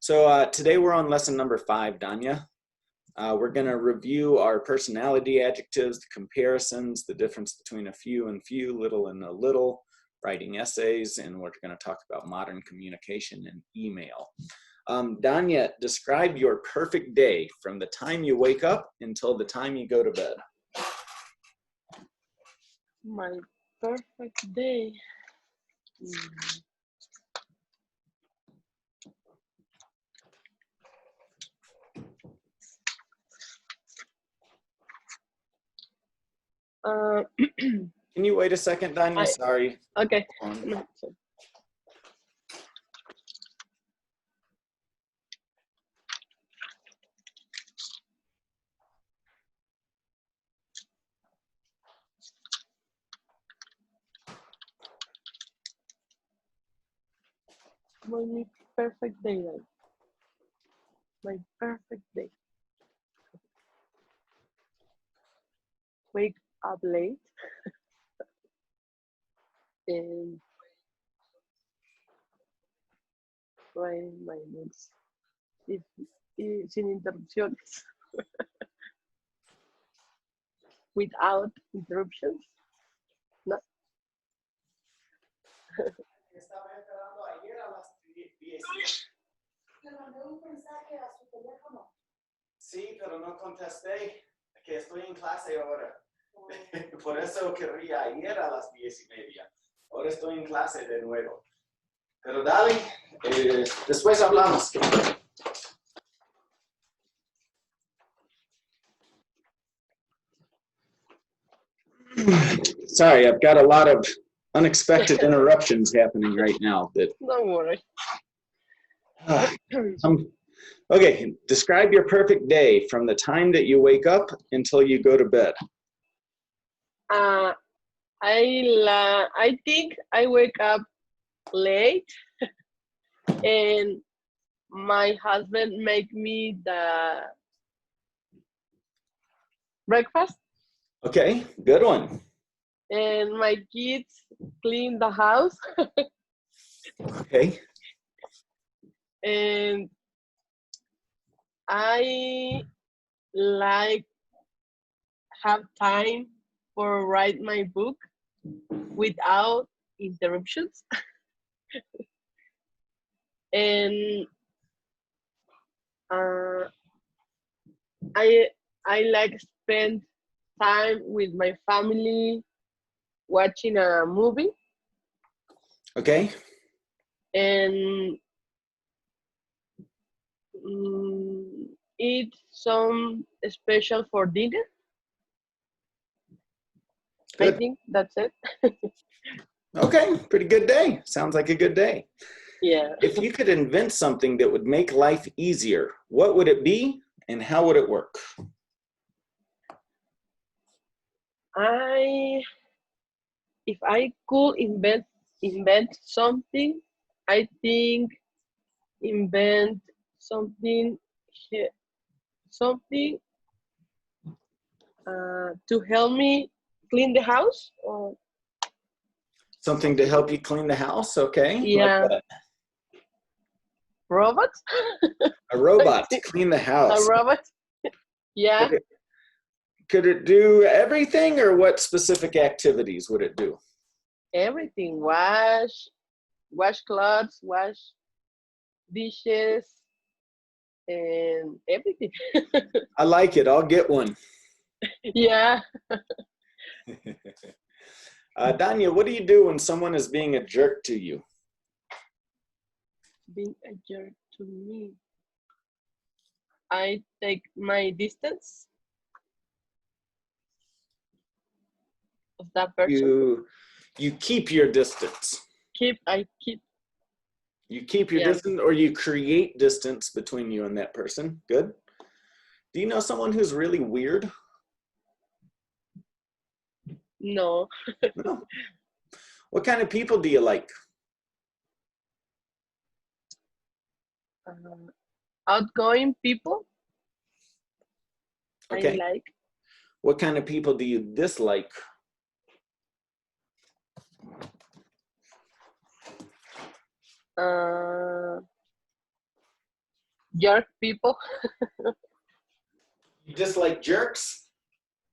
So today we're on lesson number 5, Danya. We're going to review our personality adjectives, the comparisons, the difference between a few and few, little and a little, writing essays, and we're going to talk about modern communication and email. Danya, describe your perfect day from the time you wake up until the time you go to bed. My perfect day. Can you wait a second, Danya? Sorry. Okay. My perfect day. My perfect day. Wake up late and write my notes sin interrupciones. Without interruptions. No. Estaba esperando ayer a las 10. Le mandé un mensaje a su teléfono. Sí, pero no contesté, que estoy en clase ahora. Por eso querría ayer a las 10:30. Ahora estoy en clase de nuevo. Pero dale, después hablamos. Sorry, I've got a lot of unexpected interruptions happening right now. Don't worry. Okay, describe your perfect day from the time that you wake up until you go to bed. I think I wake up late and my husband make me the breakfast. Okay, good one. And my kids clean the house. Okay. And I like have time for write my book without interruptions. And I like spend time with my family watching a movie. Okay. And eat some special for dinner. Good. I think that's it. Okay, pretty good day. Sounds like a good day. Yeah. If you could invent something that would make life easier, what would it be and how would it work? If I could invent something, I think invent something to help me clean the house. Or Something to help you clean the house, okay? yeah. Like what? Robot? A robot to clean the house. A robot? Yeah. Could it do everything, or what specific activities would it do? Everything. Wash clothes, wash dishes, and everything. I like it. I'll get one. Yeah. Danya, what do you do when someone is being a jerk to you? Being a jerk to me. I take my distance of that person. You keep your distance. I keep. You keep your distance, or you create distance between you and that person. Good. Do you know someone who's really weird? No. No. What kind of people do you like? Outgoing people. Okay. I like. What kind of people do you dislike? jerk people. You dislike jerks?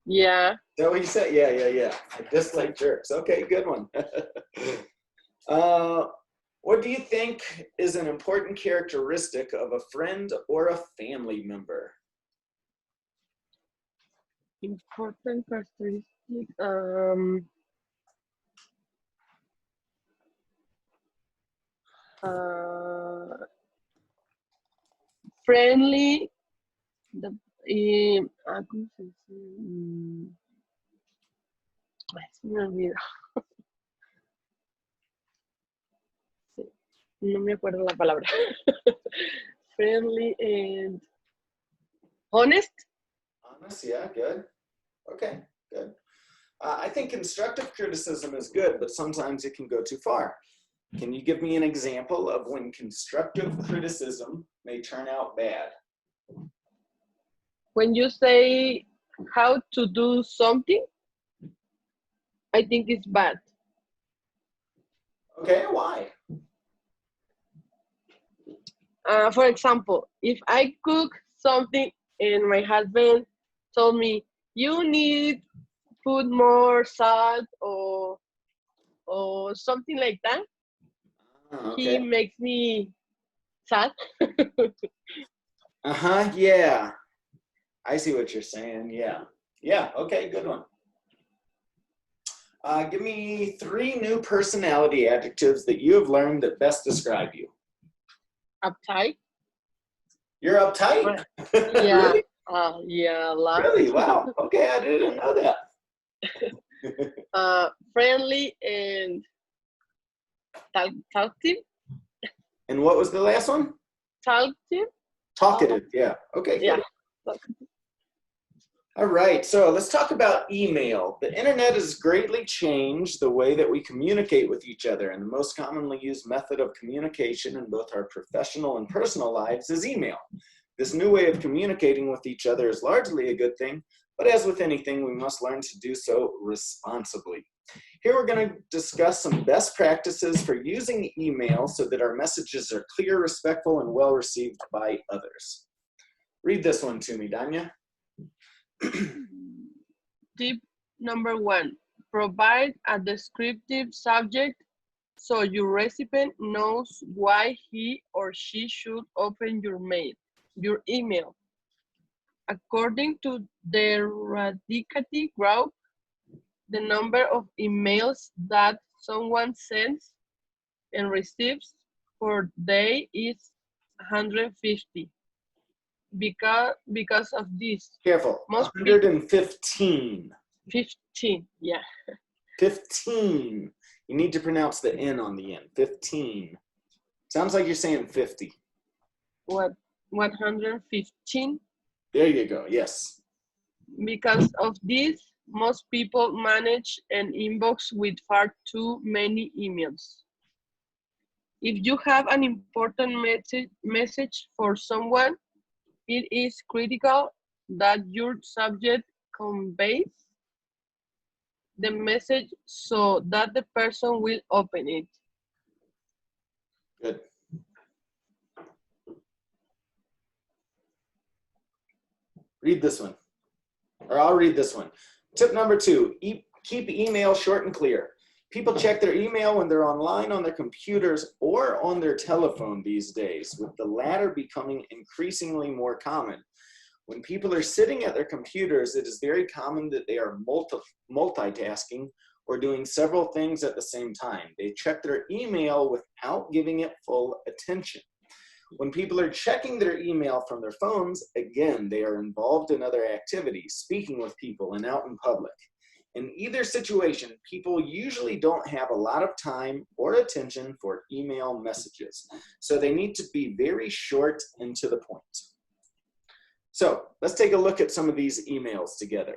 Yeah. Is that what you said? Yeah. I dislike jerks. Okay, good one. What do you think is an important characteristic of a friend or a family member? Important characteristic. Friendly. ¿Cómo se dice? Ay, se me olvidó. Sí, no me acuerdo la palabra. Friendly and honest. Honest, yeah, good. Okay, good. I think constructive criticism is good, but sometimes it can go too far. Can you give me an example of when constructive criticism may turn out bad? When you say how to do something, I think it's bad. Okay, why? For example, if I cook something and my husband told me, you need put more salt or something like that, he Okay. makes me sad. Yeah. I see what you're saying, yeah. Yeah, okay, good one. Give me 3 new personality adjectives that you have learned that best describe you. Uptight. You're uptight? Yeah. Really? Yeah, a lot. Really? Wow. Okay, I didn't know that. Friendly and talkative. And what was the last one? Talkative. Talkative, yeah. Okay, good. Yeah. All right, so let's talk about email. The internet has greatly changed the way that we communicate with each other, and the most commonly used method of communication in both our professional and personal lives is email. This new way of communicating with each other is largely a good thing, but as with anything, we must learn to do so responsibly. Here we're going to discuss some best practices for using email so that our messages are clear, respectful, and well received by others. Read this one to me, Danya. Tip number 1, provide a descriptive subject so your recipient knows why he or she should open your email. According to the Radicati group, the number of emails that someone sends and receives per day is 150. Because of this, Careful, 115. 15, yeah. 15. You need to pronounce the N on the end. 15. Sounds like you're saying 50. What, 115? There you go, yes. Because of this, most people manage an inbox with far too many emails. If you have an important message for someone, it is critical that your subject conveys the message so that the person will open it. Good. Read this one, or I'll read this one. Tip number 2, keep email short and clear. People check their email when they're online on their computers or on their telephone these days, with the latter becoming increasingly more common. When people are sitting at their computers, it is very common that they are multitasking or doing several things at the same time. They check their email without giving it full attention. When people are checking their email from their phones, again, they are involved in other activities, speaking with people and out in public. In either situation, people usually don't have a lot of time or attention for email messages, so they need to be very short and to the point. So let's take a look at some of these emails together.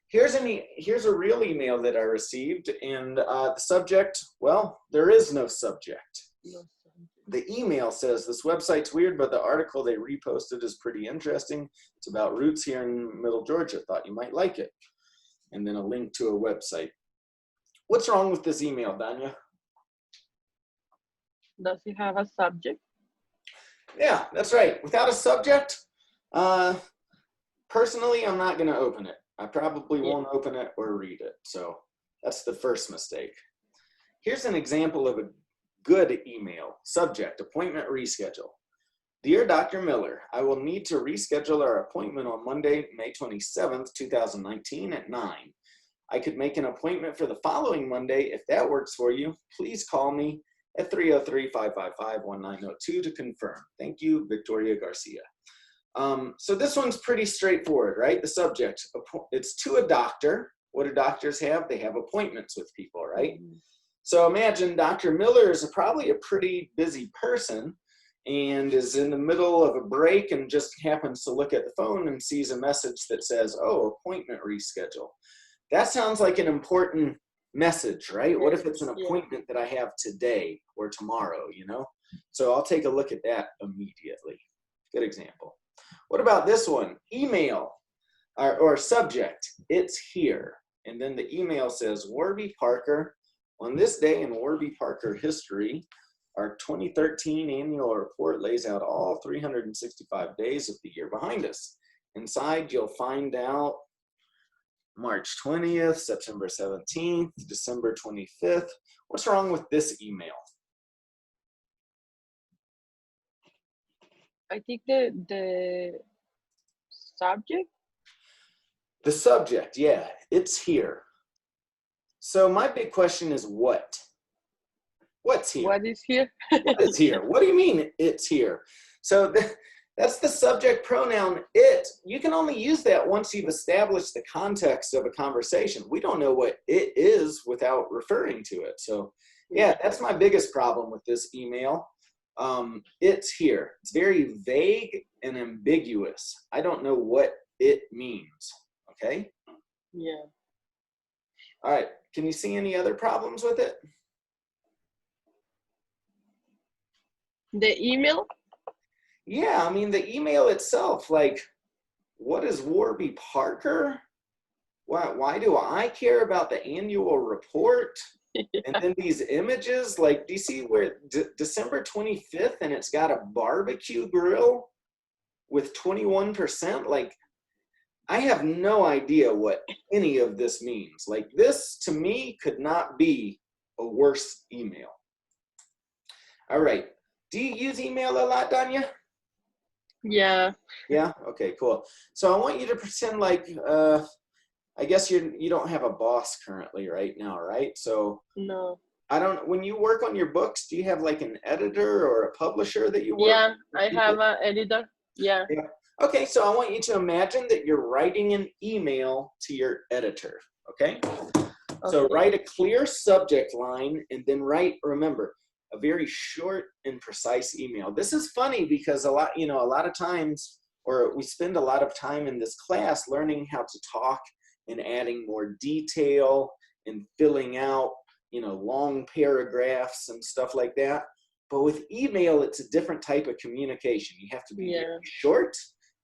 Here's a real email that I received, and the subject, well, there is no subject. The email says, this website's weird, but the article they reposted is pretty interesting. It's about roots here in Middle Georgia. Thought you might like it. And then a link to a website. What's wrong with this email, Danya? Does it have a subject? Yeah, that's right. Without a subject, personally, I'm not going to open it. I probably won't open it or read it. So that's the first mistake. Here's an example of a good email. Subject, appointment reschedule. Dear Dr. Miller, I will need to reschedule our appointment on Monday, May 27th, 2019 at 9. I could make an appointment for the following Monday. If that works for you, please call me at 303-555-1902 to confirm. Thank you, Victoria Garcia. So this one's pretty straightforward, right? The subject, it's to a doctor. What do doctors have? They have appointments with people, right? So imagine Dr. Miller is probably a pretty busy person and is in the middle of a break and just happens to look at the phone and sees a message that says, oh, appointment reschedule. That sounds like an important message, right? What if it's an appointment that I have today or tomorrow, you know? So I'll take a look at that immediately. Good example. What about this one? Email or subject, it's here. And then the email says, Warby Parker, on this day in Warby Parker history, our 2013 annual report lays out all 365 days of the year behind us. Inside, you'll find out March 20th, September 17th, December 25th. What's wrong with this email? I think the subject. The subject, yeah, it's here. So my big question is what? What's here? What is here? What is here? What do you mean it's here? So that's the subject pronoun it. You can only use that once you've established the context of a conversation. We don't know what it is without referring to it. So yeah, that's my biggest problem with this email. It's here. It's very vague and ambiguous. I don't know what it means. Okay? Yeah. All right. Can you see any other problems with it? The email? Yeah, I mean, the email itself, like, what is Warby Parker? Why do I care about the annual report? And then these images, like, do you see where December 25th and it's got a barbecue grill with 21%? Like, I have no idea what any of this means. Like, this to me could not be a worse email. All right. Do you use email a lot, Danya? Yeah. Yeah. Okay. Cool. So I want you to pretend like I guess you don't have a boss currently right now, right? So No. I don't. When you work on your books, do you have like an editor or a publisher that you work? Yeah, I have an editor. Yeah. Yeah. Okay. So I want you to imagine that you're writing an email to your editor. Okay. So write a clear subject line and then remember, a very short and precise email. This is funny because a lot of times, or we spend a lot of time in this class learning how to talk and adding more detail and filling out, long paragraphs and stuff like that. But with email, it's a different type of communication. You have to be very short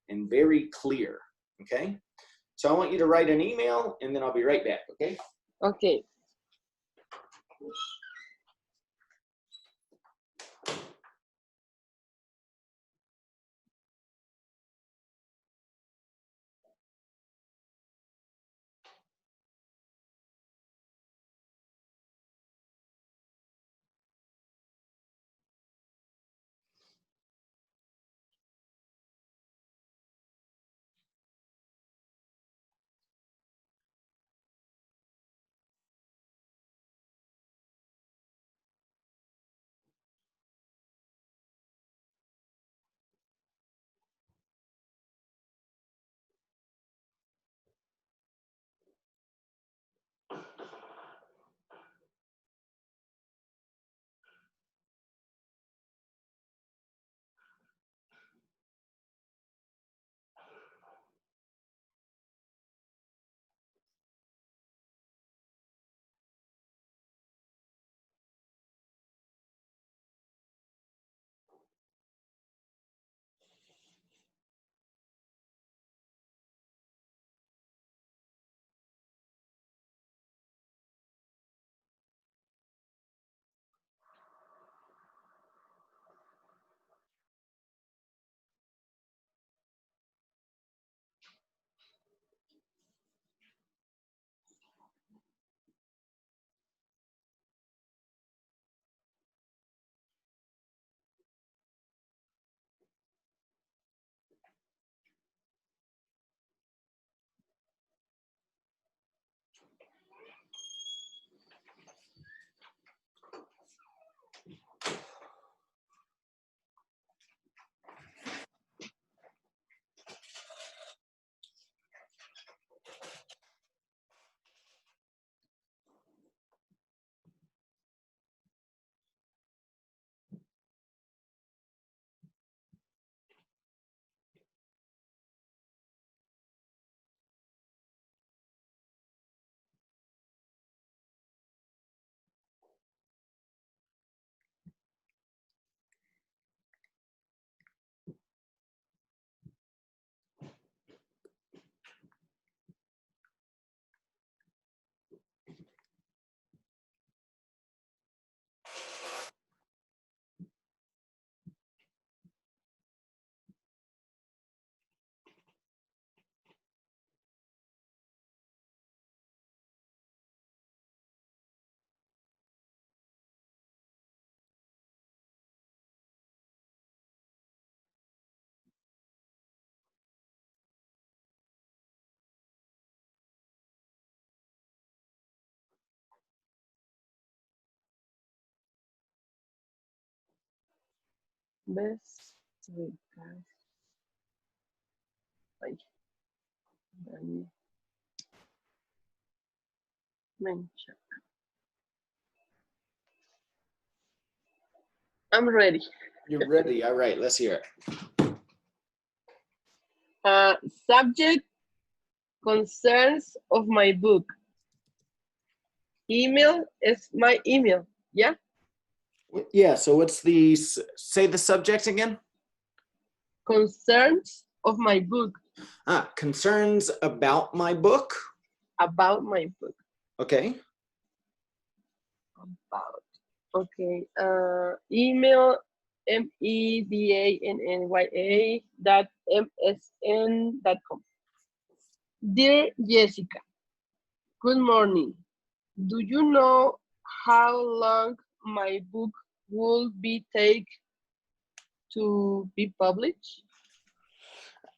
and very clear, okay? So I want you to write an email and then I'll be right back, okay? Okay. Best regards. Ay, Dani Mencha. I'm ready. You're ready. All right, let's hear it. Subject, concerns of my book. Email is my email. Yeah. Yeah, so what's the, say the subject again? Concerns of my book. Concerns about my book. About my book. Okay. About. Okay. Email medannya.msn.com. Dear Jessica, good morning. Do you know how long my book will be take to be published?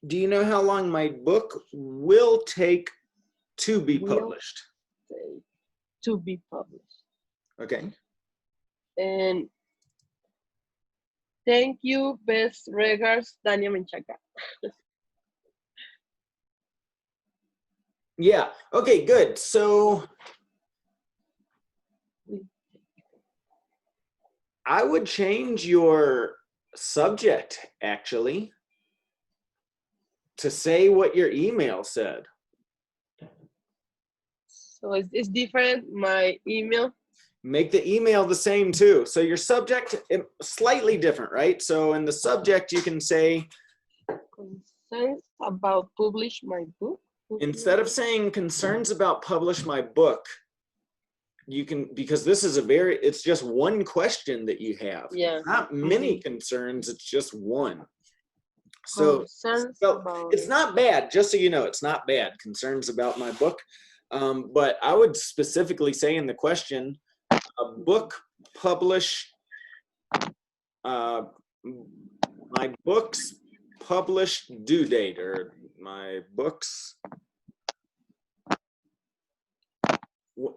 Do you know how long my book will take to be Will published? take to be published. Okay. And thank you, best regards, Dania Menchaca. Yeah. Okay, good. So I would change your subject actually to say what your email said. So it's different, my email. Make the email the same too. So your subject slightly different, right? So in the subject you can say, Concerns about publish my book. instead of saying concerns about publish my book, you can, because this is it's just one question that you have. Yeah. Not many concerns, it's just one. So Concerns well, about it's not bad, just so you know, it's not bad, concerns about my book. But I would specifically say in the question, a book publish, my book's published due date, or my book's,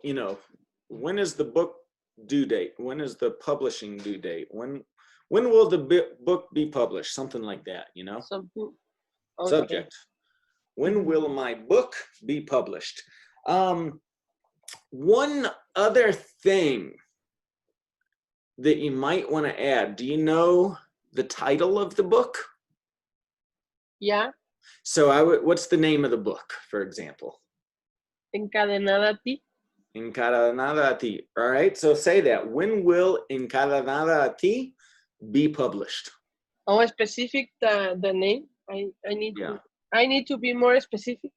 you know, when is the book due date? When is the publishing due date? When will the book be published? Something like that, you know? something. Okay. Subject. When will my book be published? One other thing that you might want to add, do you know the title of the book? Yeah. So what's the name of the book, for example? Encadenada a ti. Encadenada a ti. All right, so say that. When will Encadenada a ti be published? Oh, specific the name. I need to be more specific.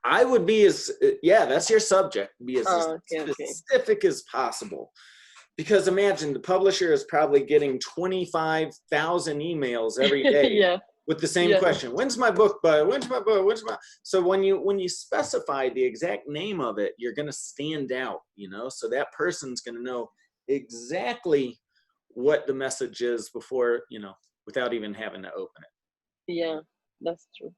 I would be that's your subject. Be as specific as possible. Because imagine the publisher is probably getting 25,000 emails every day with the same question. When's my book? When's my book? When's my? So when you specify the exact name of it, you're going to stand out, you know, so that person's going to know exactly what the message is before, you know, without even having to open it. Yeah, that's true.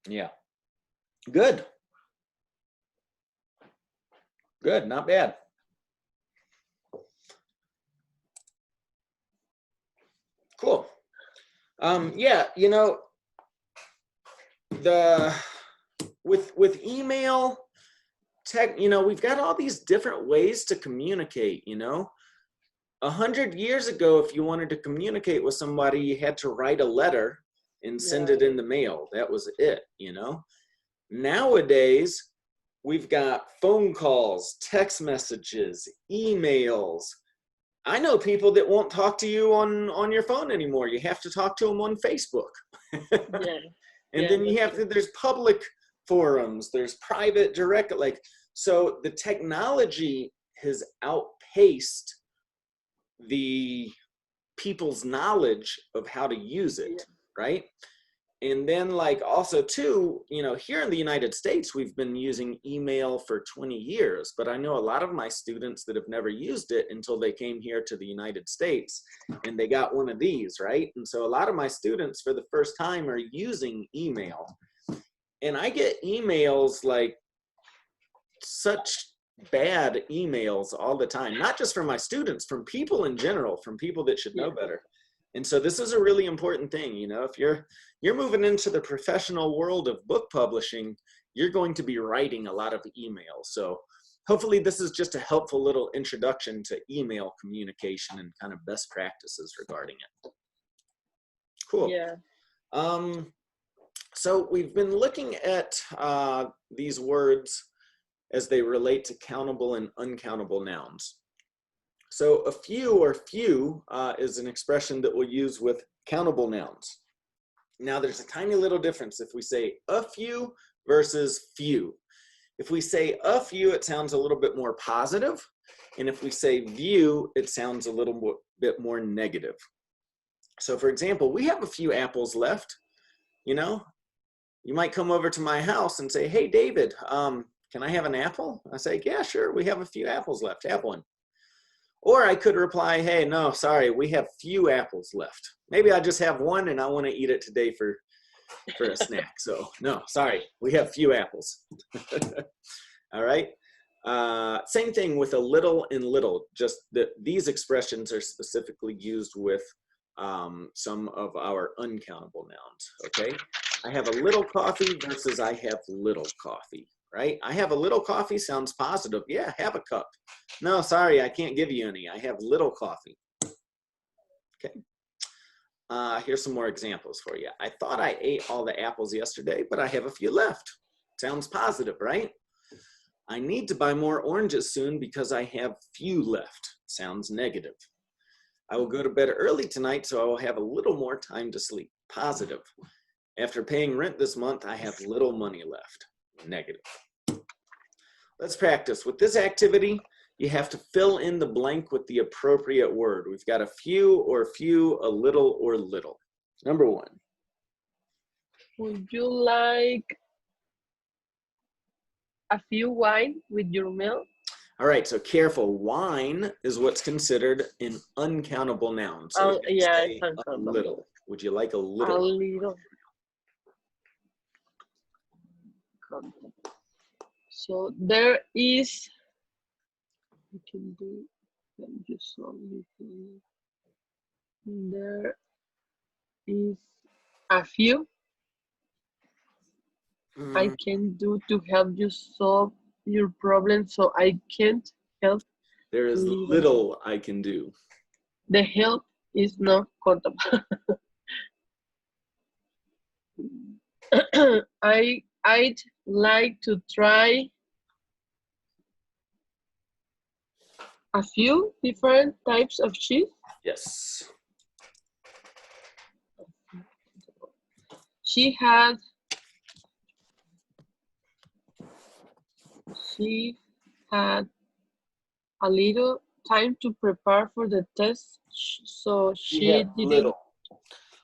Yeah. Good. Good, not bad. Cool. Yeah, you know, with email tech, you know, we've got all these different ways to communicate, you know. 100 years ago, if you wanted to communicate with somebody, you had to write a letter and send it in the mail. That was it, you know. Nowadays, we've got phone calls, text messages, emails. I know people that won't talk to you on your phone anymore. You have to talk to them on Facebook. And then you have to, there's public forums, there's private direct, like, so the technology has outpaced the people's knowledge of how to use it, right? And then like also too, you know, here in the United States, we've been using email for 20 years, but I know a lot of my students that have never used it until they came here to the United States and they got one of these, right? And so a lot of my students for the first time are using email. And I get emails like such bad emails all the time, not just from my students, from people in general, from people that should know better. And so this is a really important thing. You know, if you're moving into the professional world of book publishing, you're going to be writing a lot of emails. So hopefully this is just a helpful little introduction to email communication and kind of best practices regarding it. Cool. Yeah. So we've been looking at these words as they relate to countable and uncountable nouns. So a few or few is an expression that we'll use with countable nouns. Now there's a tiny little difference if we say a few versus few. If we say a few, it sounds a little bit more positive. And if we say few, it sounds a little bit more negative. So for example, we have a few apples left. You know, you might come over to my house and say, hey, David, can I have an apple? I say, yeah, sure. We have a few apples left. Have one. Or I could reply, hey, no, sorry, we have few apples left. Maybe I just have one and I want to eat it today for a snack. So no, sorry, we have few apples. All right. Same thing with a little and little, just that these expressions are specifically used with some of our uncountable nouns, okay? I have a little coffee versus I have little coffee, right? I have a little coffee sounds positive. Yeah, have a cup. No, sorry, I can't give you any. I have little coffee. Okay. Here's some more examples for you. I thought I ate all the apples yesterday, but I have a few left. Sounds positive, right? I need to buy more oranges soon because I have few left. Sounds negative. I will go to bed early tonight, so I will have a little more time to sleep. Positive. After paying rent this month, I have little money left. Negative. Let's practice. With this activity, you have to fill in the blank with the appropriate word. We've got a few or few, a little or little. Number one. Would you like a few wine with your meal? All right, so careful. Wine is what's considered an uncountable noun. So yeah, say it's uncountable. a little. Would you like a little? A little. So there is, we can do, there is a few I can do to help you solve your problem, so I can't help. There is little. little I can do. The help is not countable. I'd like to try a few different types of cheese. Yes. She had a little time to prepare for the test, so she didn't.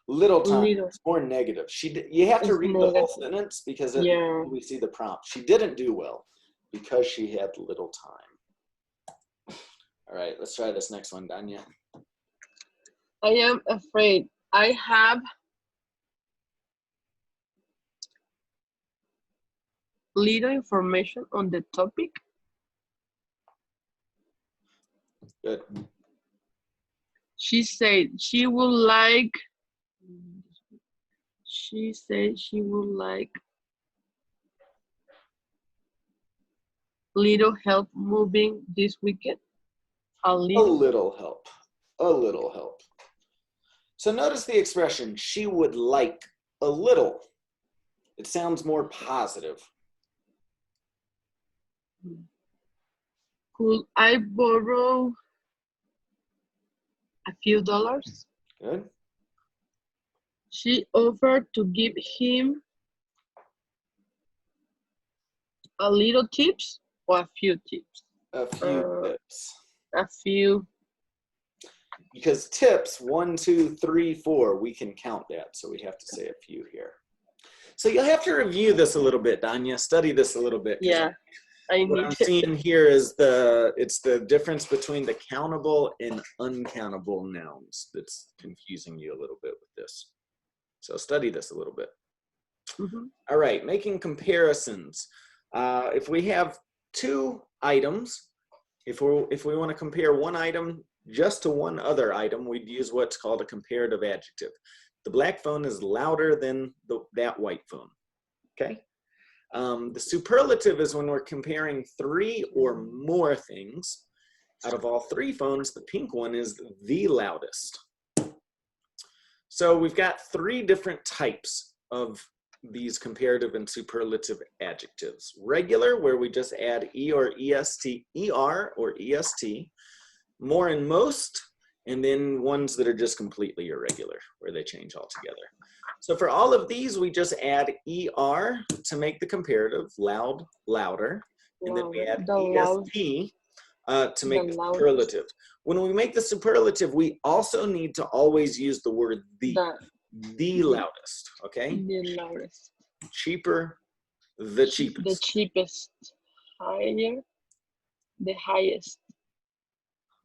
Little time. Little. It's more negative. You have to read the whole sentence because we see the prompt. She didn't do well because she had little time. All right, let's try this next one, Danya. I am afraid I have little information on the topic. Good. She said she would like little help moving this weekend. A little help. A little help. So notice the expression, she would like a little. It sounds more positive. Could I borrow a few dollars? Good. She offered to give him a little tips or a few tips? A few tips. A few. Because tips, 1, 2, 3, 4, we can count that. So we have to say a few here. So you'll have to review this a little bit, Danya. Study this a little bit. Yeah, what I'm seeing here is it's the difference between the countable and uncountable nouns that's confusing you a little bit with this. So study this a little bit. Mm-hmm. All right, making comparisons. If we have two items. If we want to compare one item just to one other item, we'd use what's called a comparative adjective. The black phone is louder than that white phone. Okay. The superlative is when we're comparing 3 or more things. Out of all 3 phones, the pink one is the loudest. So we've got 3 different types of these comparative and superlative adjectives. Regular, where we just add E or EST, ER or EST. More and most, and then ones that are just completely irregular, where they change altogether. So for all of these, we just add ER to make the comparative, loud, louder, and then we add EST to make the superlative. When we make the superlative, we also need to always use the word the loudest, okay? The loudest. Cheaper, the cheapest. The cheapest. Higher, the highest.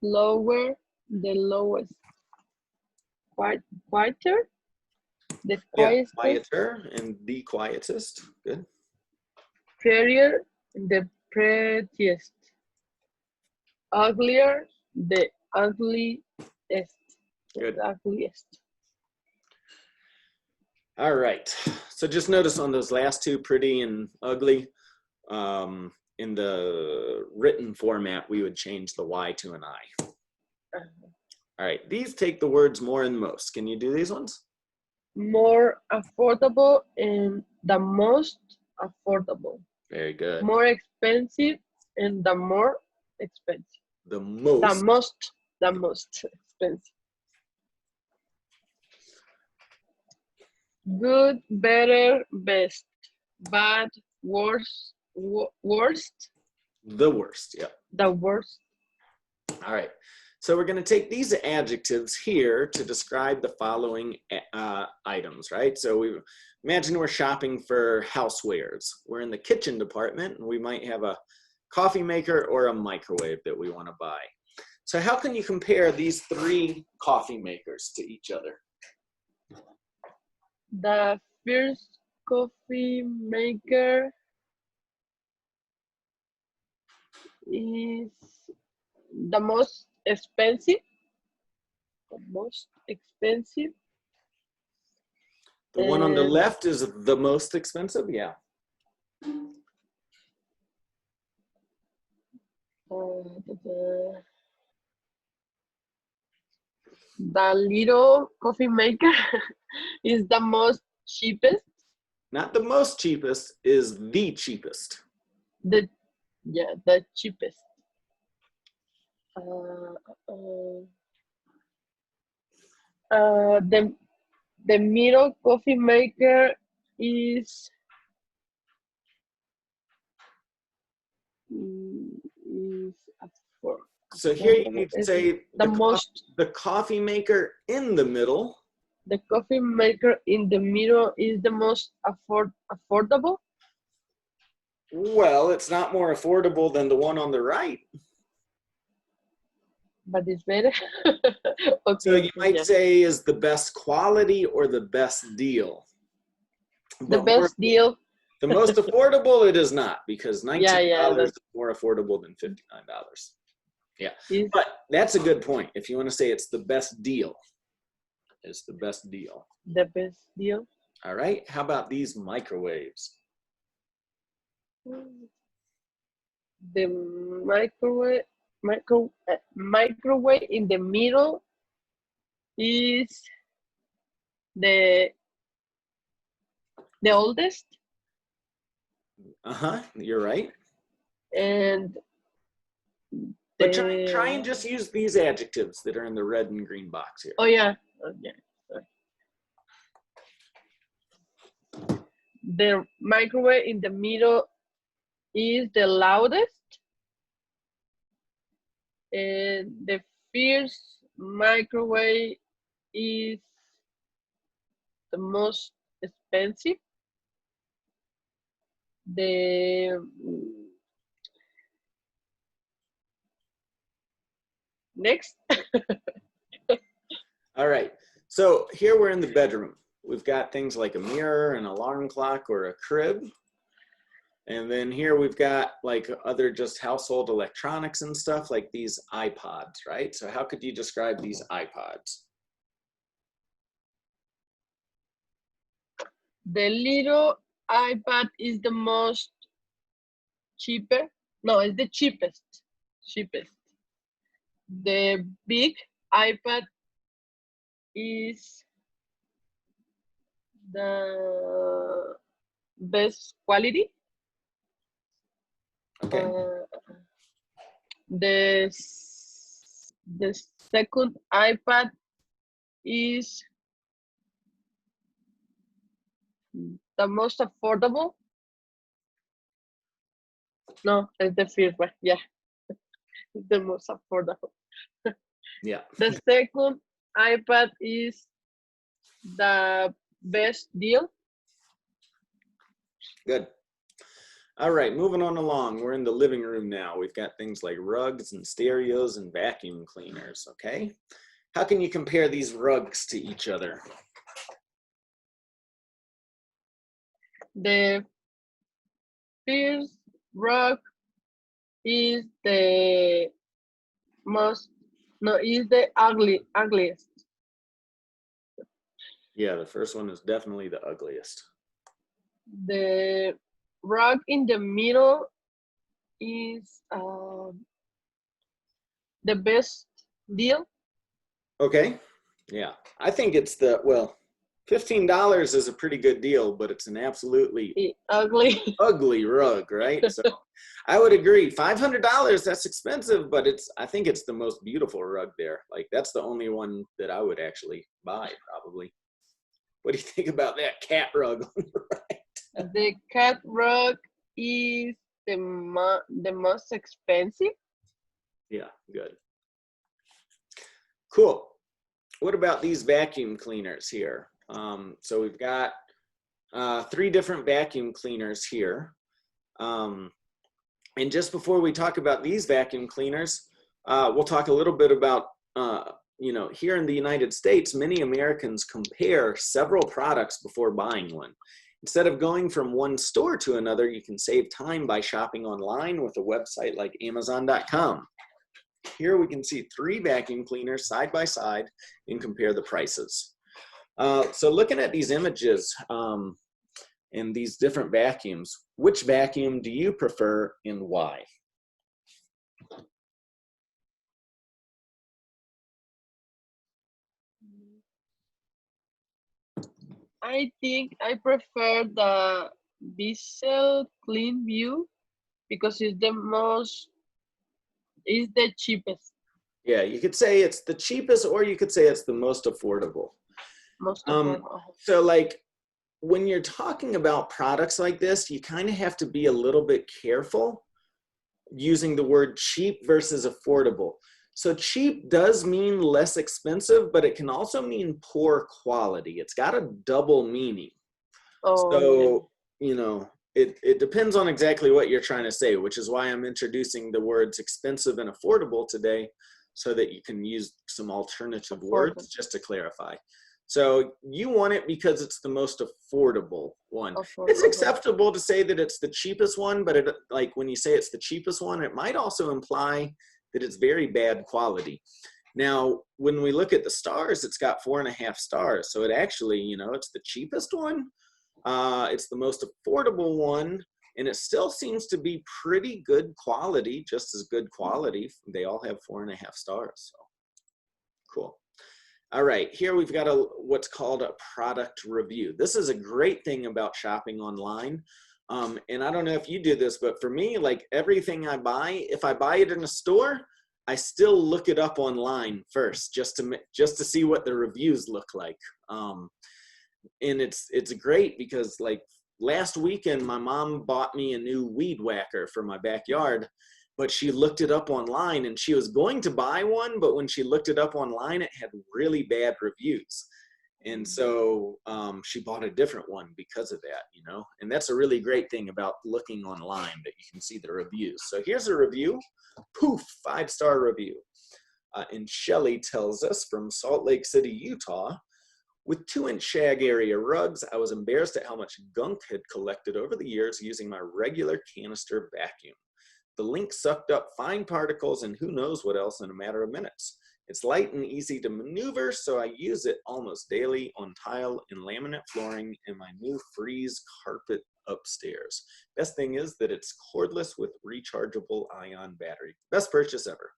Lower, the lowest. Quieter, the quietest. Yeah, quieter and the quietest. Good. Prettier, the prettiest. Uglier, the ugliest. Good. The ugliest. All right. So just notice on those last 2, pretty and ugly, in the written format, we would change the Y to an I. All right. These take the words more and most. Can you do these ones? More affordable and the most affordable. Very good. More expensive and the more expensive. The most. The most expensive. Good, better, best. Bad, worse, worst. The worst, yeah. The worst. All right. So we're going to take these adjectives here to describe the following items, right? So imagine we're shopping for housewares. We're in the kitchen department, and we might have a coffee maker or a microwave that we want to buy. So how can you compare these 3 coffee makers to each other? The first coffee maker is the most expensive. The most expensive. The one on the left is the most expensive, yeah. The little coffee maker is the most cheapest. Not the most cheapest, is the cheapest. The cheapest. The middle coffee maker is so here you need to say the coffee maker in the middle. The coffee maker in the middle is the most affordable. Well, it's not more affordable than the one on the right. But it's better. Okay, so you might say is the best quality or the best deal. The best deal. The most affordable it is not, because $19 is more affordable than $59. Yeah, but that's a good point. If you want to say it's the best deal, it's the best deal. The best deal. All right. How about these microwaves? The microwave in the middle is the oldest. You're right. And but try and just use these adjectives that are in the red and green box here. Oh yeah. Okay. Sorry. The microwave in the middle is the loudest. And the first microwave is the most expensive. Next. All right. So here we're in the bedroom. We've got things like a mirror, an alarm clock, or a crib. And then here we've got like other just household electronics and stuff like these iPods, right? So how could you describe these iPods? The little iPad is the most cheaper. No, it's the cheapest. Cheapest. The big iPad is the best quality. Okay. The second iPad is the most affordable. No, it's the first one. Yeah, it's the most affordable. Yeah. The second iPad is the best deal. Good. All right, moving on along. We're in the living room now. We've got things like rugs and stereos and vacuum cleaners, okay? How can you compare these rugs to each other? The first rug is the most, no, is the ugliest. Yeah, the first one is definitely the ugliest. The rug in the middle is the best deal. Okay, yeah. I think it's the, well, $15 is a pretty good deal, but it's an absolutely Ugly. ugly rug, right? So I would agree. $500, that's expensive, but I think it's the most beautiful rug there. Like that's the only one that I would actually buy probably. What do you think about that cat rug on the right? The cat rug is the most expensive. Yeah, good. Cool. What about these vacuum cleaners here? So we've got 3 different vacuum cleaners here. And just before we talk about these vacuum cleaners, we'll talk a little bit about, you know, here in the United States, many Americans compare several products before buying one. Instead of going from one store to another, you can save time by shopping online with a website like Amazon.com. Here we can see 3 vacuum cleaners side by side and compare the prices. So looking at these images and these different vacuums, which vacuum do you prefer and why? I think I prefer the Diesel Clean View because it's the cheapest. Yeah, you could say it's the cheapest or you could say it's the most affordable. Most affordable. So like when you're talking about products like this, you kind of have to be a little bit careful using the word cheap versus affordable. So cheap does mean less expensive, but it can also mean poor quality. It's got a double meaning. So, you know, it depends on exactly what you're trying to say, which is why I'm introducing the words expensive and affordable today so that you can use some alternative words just to clarify. So you want it because it's the most affordable one. It's acceptable to say that it's the cheapest one, but it, like when you say it's the cheapest one, it might also imply that it's very bad quality. Now, when we look at the stars, it's got 4.5 stars. So it actually, you know, it's the cheapest one. It's the most affordable one, and it still seems to be pretty good quality, just as good quality. They all have 4.5 stars. So cool. All right, here we've got what's called a product review. This is a great thing about shopping online. And I don't know if you do this, but for me, like everything I buy, if I buy it in a store, I still look it up online first, just to see what the reviews look like. And it's great because like last weekend, my mom bought me a new weed whacker for my backyard, but she looked it up online and she was going to buy one, but when she looked it up online, it had really bad reviews. And so she bought a different one because of that, you know, and that's a really great thing about looking online, that you can see the reviews. So here's a review, poof, 5-star review. And Shelly tells us from Salt Lake City, Utah, With 2-inch shag area rugs, I was embarrassed at how much gunk had collected over the years using my regular canister vacuum. The link sucked up fine particles and who knows what else in a matter of minutes. It's light and easy to maneuver, so I use it almost daily on tile and laminate flooring in my new frieze carpet upstairs. Best thing is that it's cordless with rechargeable ion battery. Best purchase ever.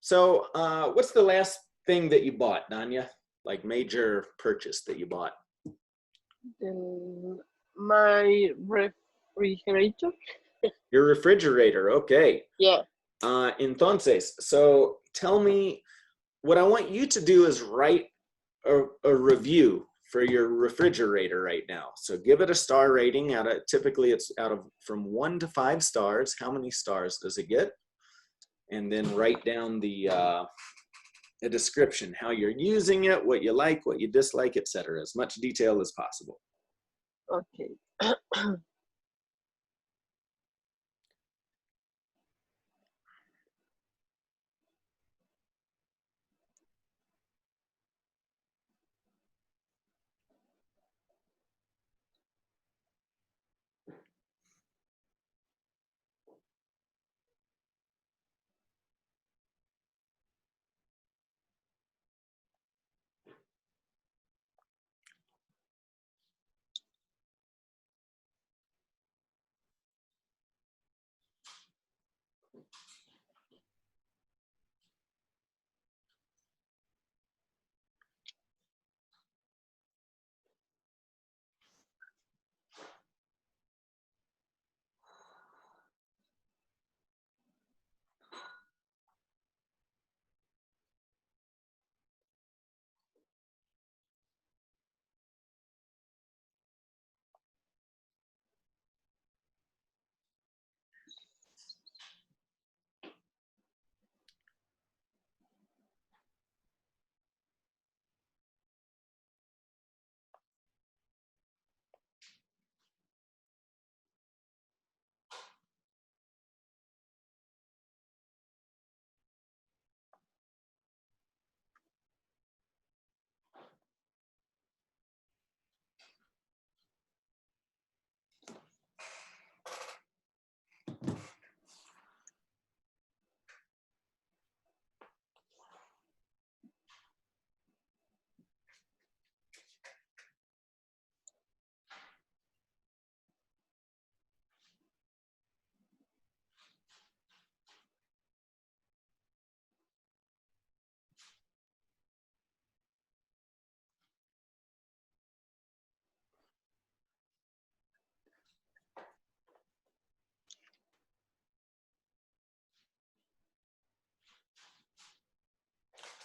So what's the last thing that you bought, Danya? Like major purchase that you bought? My refrigerator. Your refrigerator, okay. Yeah. Entonces, so tell me, what I want you to do is write a review for your refrigerator right now. So give it a star rating. Typically it's from 1 to 5 stars. How many stars does it get? And then write down the description, how you're using it, what you like, what you dislike, etc. As much detail as possible. Okay.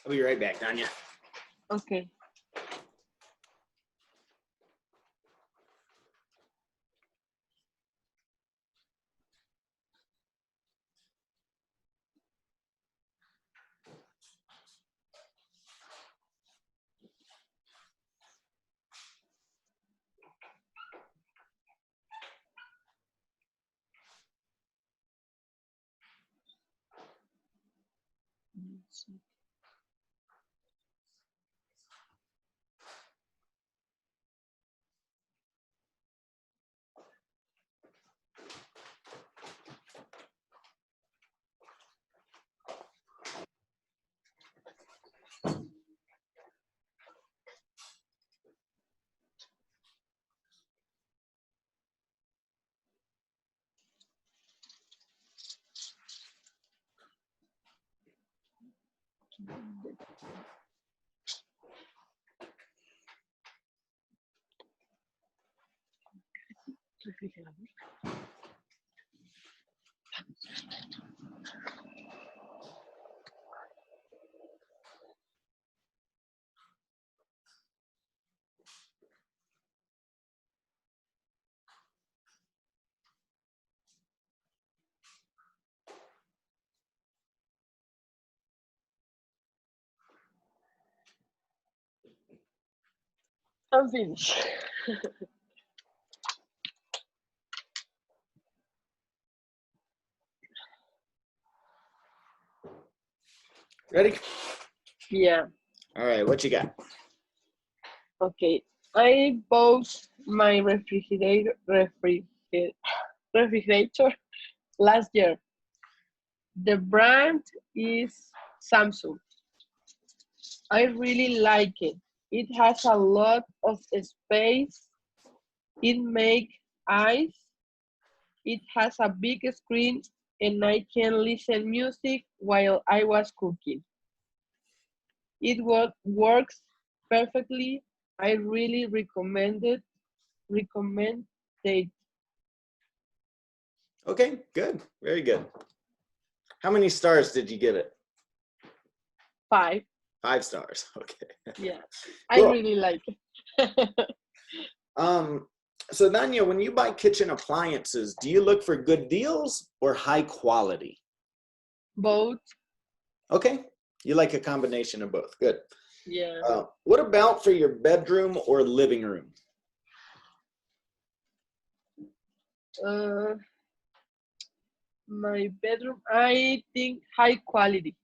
I'll be right back, Danya. Okay. Refrigerador. I'm finished. Ready? Yeah. All right, what you got? Okay, I bought my refrigerator last year. The brand is Samsung. I really like it. It has a lot of space. It makes eyes. It has a big screen and I can listen music while I was cooking. It works perfectly. I really recommend it. Okay, good. Very good. How many stars did you give it? 5. 5 stars. Okay. Yeah, Cool. I really like it. So Danya, when you buy kitchen appliances, do you look for good deals or high quality? Both. Okay, you like a combination of both. Good. Yeah. What about for your bedroom or living room? My bedroom, I think high quality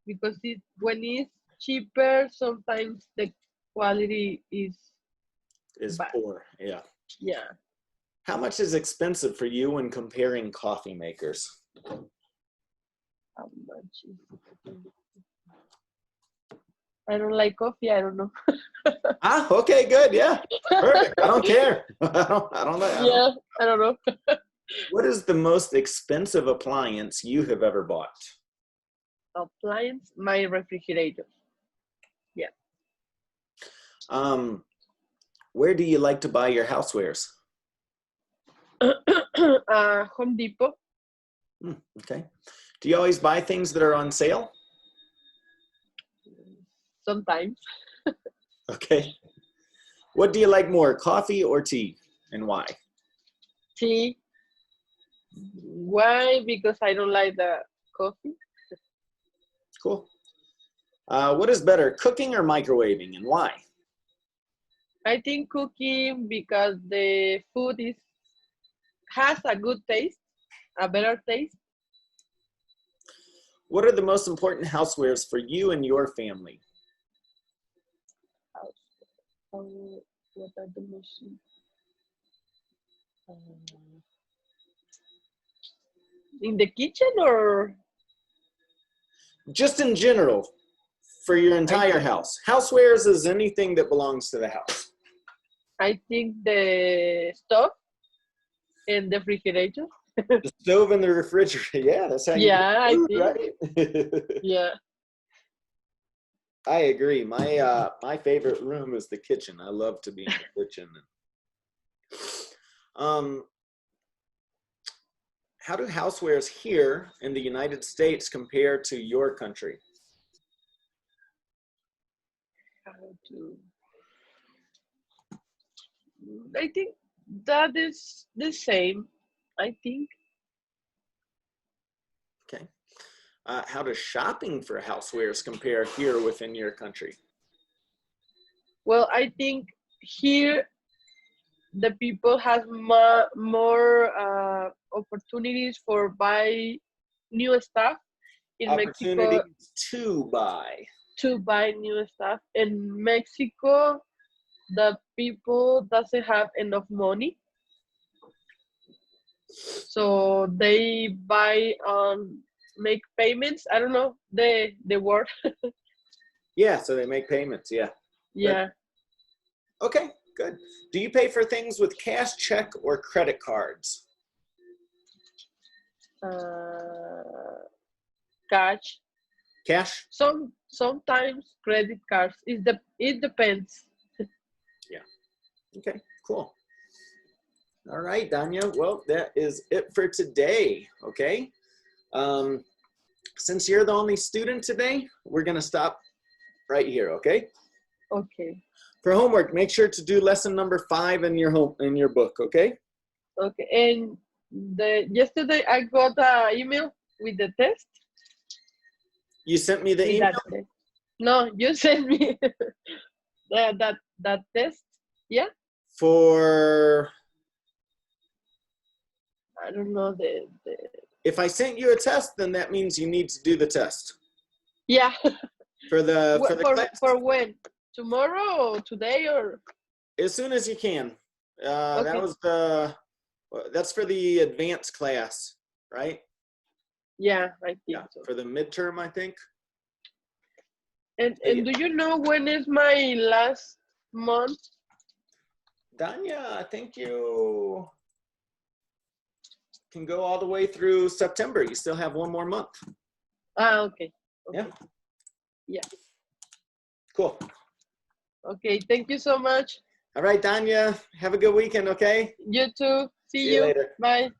because when it's cheaper, sometimes the quality is Is bad. poor, yeah. Yeah. How much is expensive for you when comparing coffee makers? How much is it? I don't like coffee. I don't know. Okay, good, yeah. Perfect. I don't care. I don't know. Yeah, I don't know. What is the most expensive appliance you have ever bought? Appliance, my refrigerator. Yeah. Where do you like to buy your housewares? Home Depot. Okay. Do you always buy things that are on sale? Sometimes. Okay. What do you like more, coffee or tea, and why? Tea. Why? Because I don't like the coffee. Cool. What is better, cooking or microwaving, and why? I think cooking because the food has a good taste, a better taste. What are the most important housewares for you and your family? What are the most? In the kitchen or? Just in general, for your entire house. Housewares is anything that belongs to the house. I think the stove and the refrigerator. The stove and the refrigerator. Yeah, that's how you Yeah, do food, I think. right? Yeah. I agree. My favorite room is the kitchen. I love to be in the kitchen. How do housewares here in the United States compare to your country? How to? I think that is the same. I think. Okay. How does shopping for housewares compare here within your country? Well, I think here the people have more opportunities for buy new stuff. In Mexico, Opportunities to buy. to buy new stuff. In Mexico, the people doesn't have enough money, so they buy make payments. I don't know the word. Yeah, so they make payments. Yeah. Yeah. Okay, good. Do you pay for things with cash, check, or credit cards? Cash. Cash? Sometimes credit cards. It depends. Yeah. Okay, cool. All right, Danya. Well, that is it for today. Okay. Since you're the only student today, we're gonna stop right here. Okay. Okay. For homework, make sure to do lesson number 5 in your book. Okay. Okay. And yesterday I got an email with the test. You sent me the With email. that test. No, you sent me that test. Yeah. For I don't know if I sent you a test, then that means you need to do the test. Yeah. For the class, For when? Tomorrow or today or? as soon as you can. Okay. That was that's for the advanced class, right? Yeah, I think Yeah, so. for the midterm, I think. And do you know when is my last month? Danya, I think you can go all the way through September. You still have one more month. Okay. Yeah. Yeah. Cool. Okay, thank you so much. All right, Danya, have a good weekend, okay? You too. See See you later. Bye.